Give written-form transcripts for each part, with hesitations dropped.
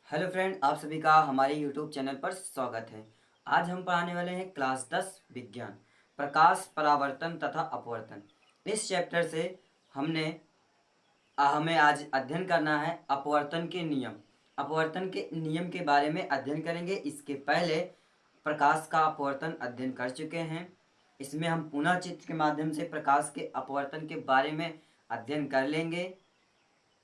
Hello friend, आप सभी का हमारे यूट्यूब चैनल पर स्वागत है। आज हम पढ़ाने वाले हैं क्लास 10 विज्ञान, प्रकाश, परावर्तन तथा अपवर्तन। इस चैप्टर से हमने हमें आज अध्ययन करना है अपवर्तन के नियम। अपवर्तन के नियम के बारे में अध्ययन करेंगे। इसके पहले प्रकाश का अपवर्तन अध्ययन कर चुके हैं। इसमें हम पुनः चित्र के माध्यम से प्रकाश के अपवर्तन के बारे में अध्ययन कर लेंगे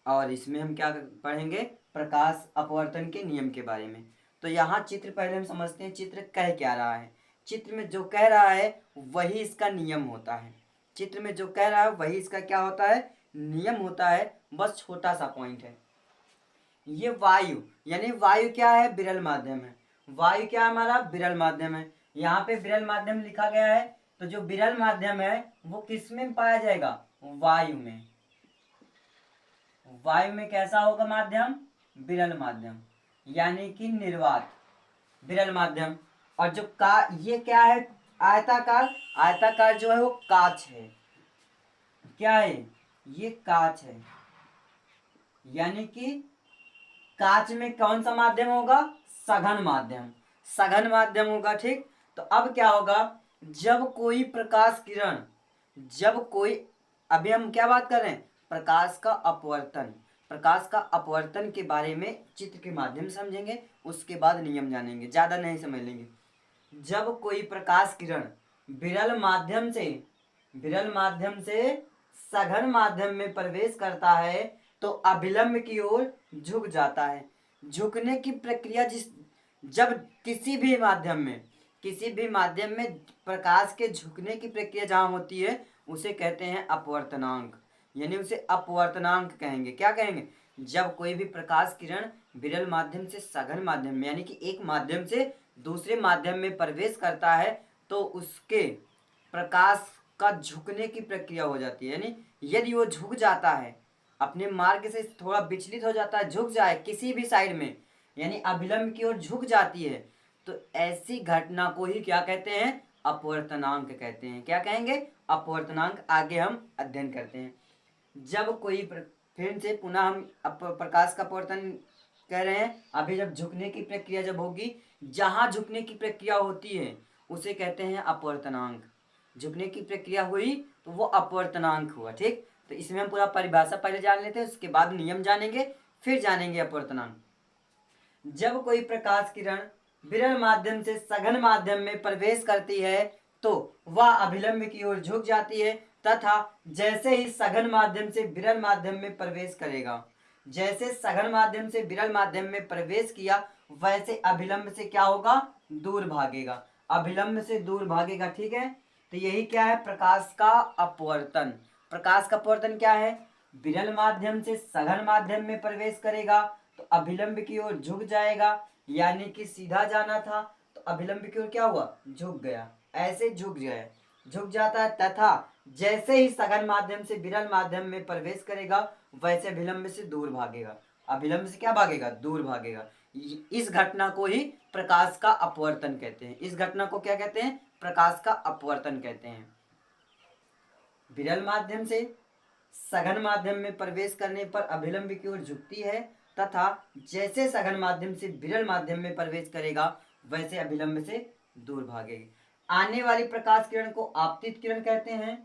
और इसमें हम क्या पढ़ेंगे, प्रकाश अपवर्तन के नियम के बारे में। तो यहाँ चित्र पहले हम समझते हैं, चित्र कह क्या रहा है। चित्र में जो कह रहा है वही इसका नियम होता है। चित्र में जो कह रहा है वही इसका क्या होता है, नियम होता है। बस छोटा सा पॉइंट है, ये वायु यानी वायु क्या है, विरल माध्यम है। वायु क्या है, हमारा विरल माध्यम है। यहाँ पे विरल माध्यम लिखा गया है, तो जो विरल माध्यम है वो किस में पाया जाएगा, वायु में। वायु में कैसा होगा माध्यम, विरल माध्यम यानी कि निर्वात, विरल माध्यम। और जो का ये क्या है, आयताकार। आयताकार जो है वो कांच है। क्या है, ये कांच है, यानी कि कांच में कौन सा माध्यम होगा, सघन माध्यम। सघन माध्यम होगा, ठीक। तो अब क्या होगा, जब कोई प्रकाश किरण, जब कोई, अभी हम क्या बात कर रहे हैं, प्रकाश का अपवर्तन। प्रकाश का अपवर्तन के बारे में चित्र के माध्यम से समझेंगे, उसके बाद नियम जानेंगे, ज्यादा नहीं समझ लेंगे। जब कोई प्रकाश किरण विरल माध्यम से, विरल माध्यम से सघन माध्यम में प्रवेश करता है तो अभिलंब की ओर झुक जाता है। झुकने की प्रक्रिया जब किसी भी माध्यम में, किसी भी माध्यम में प्रकाश के झुकने की प्रक्रिया जहां होती है उसे कहते हैं अपवर्तनांक, यानी उसे अपवर्तनांक कहेंगे। क्या कहेंगे, जब कोई भी प्रकाश किरण विरल माध्यम से सघन माध्यम में यानी कि एक माध्यम से दूसरे माध्यम में प्रवेश करता है तो उसके प्रकाश का झुकने की प्रक्रिया हो जाती है। यानी यदि वो झुक जाता है, अपने मार्ग से थोड़ा विचलित हो जाता है, झुक जाए किसी भी साइड में, यानी अभिलंब की ओर झुक जाती है, तो ऐसी घटना को ही क्या कहते हैं, अपवर्तनांक कहते हैं। क्या कहेंगे, अपवर्तनांक। आगे हम अध्ययन करते हैं। जब कोई फिर से पुनः हम प्रकाश का अपवर्तन कह रहे हैं। अभी जब झुकने की प्रक्रिया जब होगी, जहां झुकने की प्रक्रिया होती है उसे कहते हैं अपवर्तनांक। झुकने की प्रक्रिया हुई तो वो अपवर्तनांक हुआ, ठीक। तो इसमें हम पूरा परिभाषा पहले जान लेते हैं, उसके बाद नियम जानेंगे, फिर जानेंगे अपवर्तनांक। जब कोई प्रकाश किरण विरल माध्यम से सघन माध्यम में प्रवेश करती है तो वह अभिलंब की ओर झुक जाती है तथा जैसे ही सघन माध्यम से विरल माध्यम में प्रवेश करेगा, जैसे सघन माध्यम से विरल माध्यम में प्रवेश किया वैसे अभिलंब से क्या होगा, दूर भागेगा। अभिलंब से दूर भागेगा, ठीक है। तो यही क्या है, प्रकाश का अपवर्तन। प्रकाश का अपवर्तन क्या है, विरल माध्यम से सघन माध्यम में प्रवेश करेगा तो अभिलंब की ओर झुक जाएगा, यानी कि सीधा जाना था तो अभिलंब की ओर क्या हुआ, झुक गया। ऐसे झुक जाए, झुक जाता है तथा जैसे ही सघन माध्यम से विरल माध्यम में प्रवेश करेगा वैसे अभिलंब से दूर भागेगा। अभिलंब से क्या भागेगा, दूर भागेगा। इस घटना को ही प्रकाश का अपवर्तन कहते हैं। इस घटना को क्या कहते हैं, प्रकाश का अपवर्तन कहते हैं। विरल माध्यम से सघन माध्यम में प्रवेश करने पर अभिलंब की ओर झुकती है तथा जैसे सघन माध्यम से विरल माध्यम में प्रवेश करेगा वैसे अभिलंब से दूर भागेगी। आने वाली प्रकाश किरण को आपतित किरण कहते हैं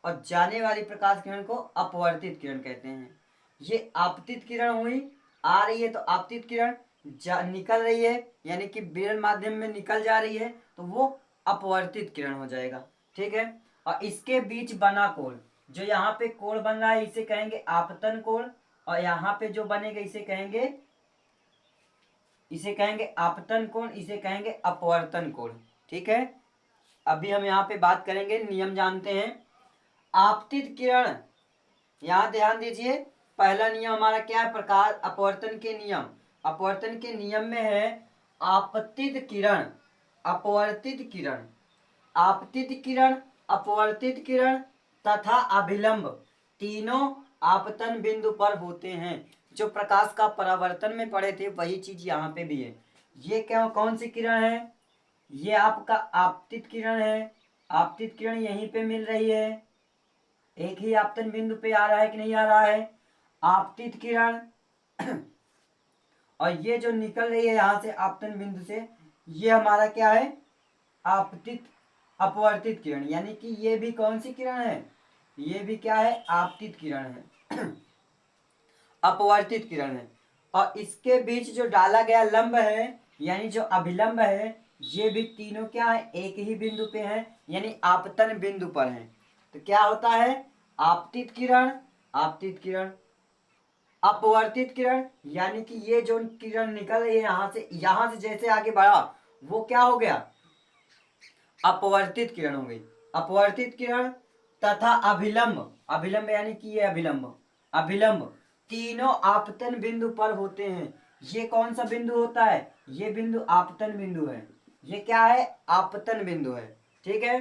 और जाने वाली प्रकाश किरण को अपवर्तित किरण कहते हैं। ये आपतित किरण हुई, आ रही है तो आपतित किरण, निकल रही है यानी कि विरल माध्यम में निकल जा रही है तो वो अपवर्तित किरण हो जाएगा, ठीक है। और इसके बीच बना कोण, जो यहाँ पे कोण बन रहा है इसे कहेंगे आपतन कोण, और यहाँ पे जो बनेगा इसे कहेंगे, इसे कहेंगे आपतन कोण, इसे कहेंगे अपवर्तन कोण, ठीक है। अभी हम यहाँ पे बात करेंगे, नियम जानते हैं। आपतित किरण, यहाँ ध्यान दीजिए, पहला नियम हमारा क्या है, प्रकाश अपवर्तन के नियम। अपवर्तन के नियम में है आपतित किरण, अपवर्तित किरण, आपतित किरण, अपवर्तित किरण तथा अभिलंब तीनों आपतन बिंदु पर होते हैं। जो प्रकाश का परावर्तन में पढ़े थे वही चीज यहाँ पे भी है। ये क्या, कौन सी किरण है, ये आपका आपतित किरण है। आपतित किरण यहीं पे मिल रही है, एक ही आपतन बिंदु पे आ रहा है कि नहीं आ रहा है, आपतित किरण। और ये जो निकल रही है यहाँ से आपतन बिंदु से, ये हमारा क्या है, आपतित अपवर्तित किरण, यानी कि ये भी कौन सी किरण है, ये भी क्या है, आपतित किरण है अपवर्तित किरण है। और इसके बीच जो डाला गया लंब है यानी जो अभिलंब है, ये भी तीनों क्या है, एक ही बिंदु पे है, यानी आपतन बिंदु पर है। तो क्या होता है, आपतित किरण, आपतित किरण, अपवर्तित किरण, यानी कि ये जो किरण निकल रही है यहाँ से जैसे आगे बढ़ा वो क्या हो गया, अपवर्तित किरण हो गई, अपवर्तित किरण। तथा अभिलंब, अभिलंब यानी कि ये अभिलंब, अभिलंब तीनों आपतन बिंदु पर होते हैं। ये कौन सा बिंदु होता है, ये बिंदु आपतन बिंदु है, ये क्या है, आपतन बिंदु है। ठीक है,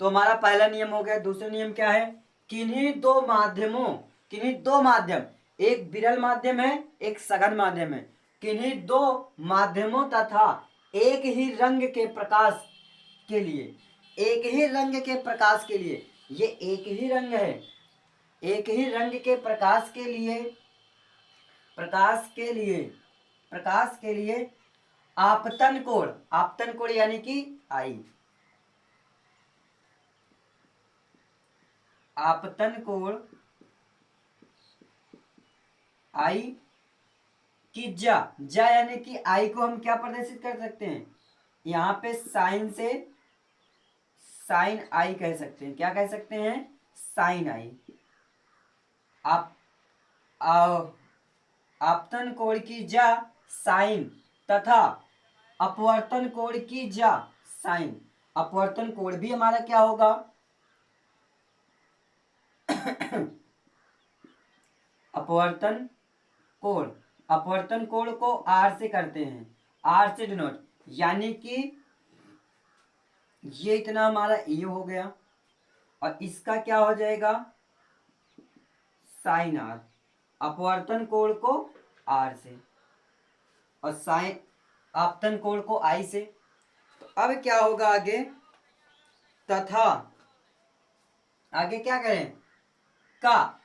तो हमारा पहला नियम हो गया। दूसरा नियम क्या है, किन्हीं दो माध्यमों, किन्हीं दो माध्यम, एक विरल माध्यम है एक सघन माध्यम है, किन्हीं दो माध्यमों तथा एक ही रंग के प्रकाश के लिए, एक ही रंग के प्रकाश के लिए, ये एक ही रंग है, एक ही रंग के प्रकाश के लिए, प्रकाश के लिए, प्रकाश के लिए आपतन कोण, आपतन कोण यानी कि आई, आपतन कोण आई की जा, जा यानी कि आई को हम क्या प्रदर्शित कर सकते हैं, यहाँ पे साइन से साइन आई कह सकते हैं, क्या कह सकते हैं, साइन आई। आप आपतन कोण की जा साइन तथा अपवर्तन कोण की जा साइन, अपवर्तन कोण भी हमारा क्या होगा अपवर्तन कोण, अपवर्तन कोण को आर से करते हैं, आर से डिनोट, यानी कि ये इतना हमारा ये हो गया और इसका क्या हो जाएगा साइन आर, अपवर्तन कोण को आर से और साइन आपतन कोण को आई से। तो अब क्या होगा आगे, तथा आगे क्या करें, का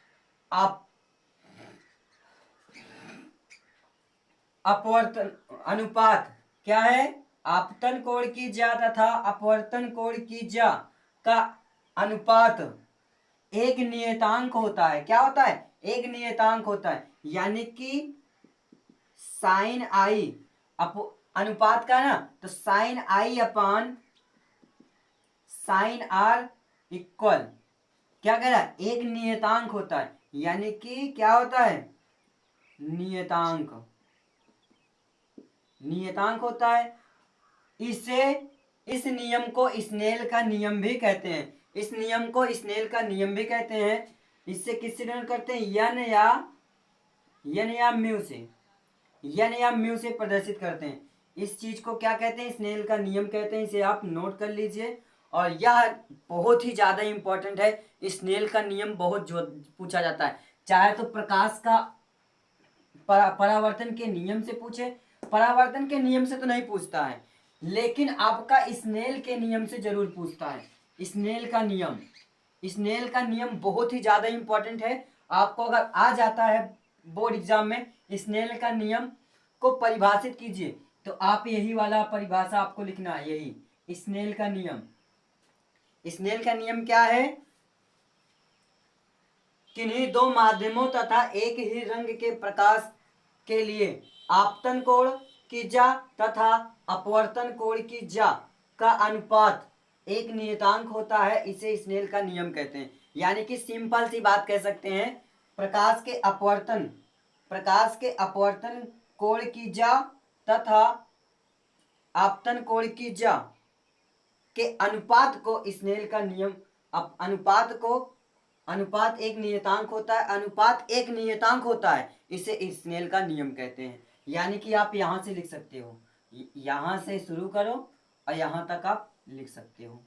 आप अपवर्तन अनुपात क्या है, आपतन कोण की जा तथा अपवर्तन कोण की जा का अनुपात एक नियतांक होता है, क्या होता है, एक नियतांक होता है, यानी कि साइन आई अनुपात का ना, तो sine i upon sine r equal क्या कह रहा है, एक नियतांक होता है, यानी कि क्या होता है, नियतांक, नियतांक होता है। इसे, इस नियम को स्नेल का नियम भी कहते हैं, इस नियम को स्नेल का नियम भी कहते हैं। इससे किससे डिनोट करते हैं, यन या म्यू से, यन या म्यू से प्रदर्शित करते हैं। इस चीज को क्या कहते हैं, स्नेल का नियम कहते हैं, इसे आप नोट कर लीजिए। और यह बहुत ही ज्यादा इंपॉर्टेंट है, स्नेल का नियम बहुत जो पूछा जाता है, चाहे तो प्रकाश का परावर्तन के नियम से पूछे, परावर्तन के नियम से तो नहीं पूछता है, लेकिन आपका स्नेल के नियम से जरूर पूछता है। स्नेल का नियम, स्नेल का नियम बहुत ही ज्यादा इंपॉर्टेंट है। आपको अगर आ जाता है बोर्ड एग्जाम में स्नेल का नियम को परिभाषित कीजिए, तो आप यही वाला परिभाषा आपको लिखना है, यही स्नेल का नियम। स्नेल का नियम क्या है, किन्हीं दो माध्यमों तथा एक ही रंग के प्रकाश के लिए आपतन कोण की जा तथा अपवर्तन कोण की जा का अनुपात एक नियतांक होता है, इसे स्नेल का नियम कहते हैं। यानी कि सिंपल सी बात कह सकते हैं, प्रकाश के अपवर्तन, प्रकाश के अपवर्तन कोण की जा तथा आपतन कोण की जा के अनुपात को स्नेल का नियम, अनुपात को, अनुपात एक नियतांक होता है, अनुपात एक नियतांक होता है, इसे स्नेल का नियम कहते हैं। यानी कि आप यहां से लिख सकते हो, यहां से शुरू करो और यहां तक आप लिख सकते हो,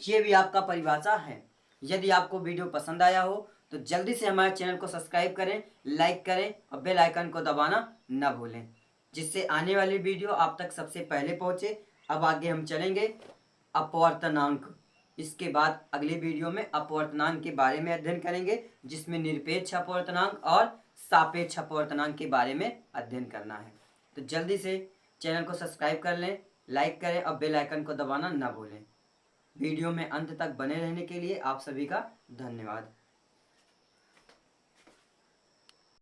ये भी आपका परिभाषा है। यदि आपको वीडियो पसंद आया हो तो जल्दी से हमारे चैनल को सब्सक्राइब करें, लाइक करें और बेल आइकन को दबाना न भूलें, जिससे आने वाली वीडियो आप तक सबसे पहले पहुंचे। अब आगे हम चलेंगे अपवर्तनांक, इसके बाद अगली वीडियो में अपवर्तनांक के बारे में अध्ययन करेंगे, जिसमें निरपेक्ष अपवर्तनांक और सापेक्ष अपवर्तनांक के बारे में अध्ययन करना है। तो जल्दी से चैनल को सब्सक्राइब कर लें, लाइक करें और बेल आइकन को दबाना ना भूलें। वीडियो में अंत तक बने रहने के लिए आप सभी का धन्यवाद।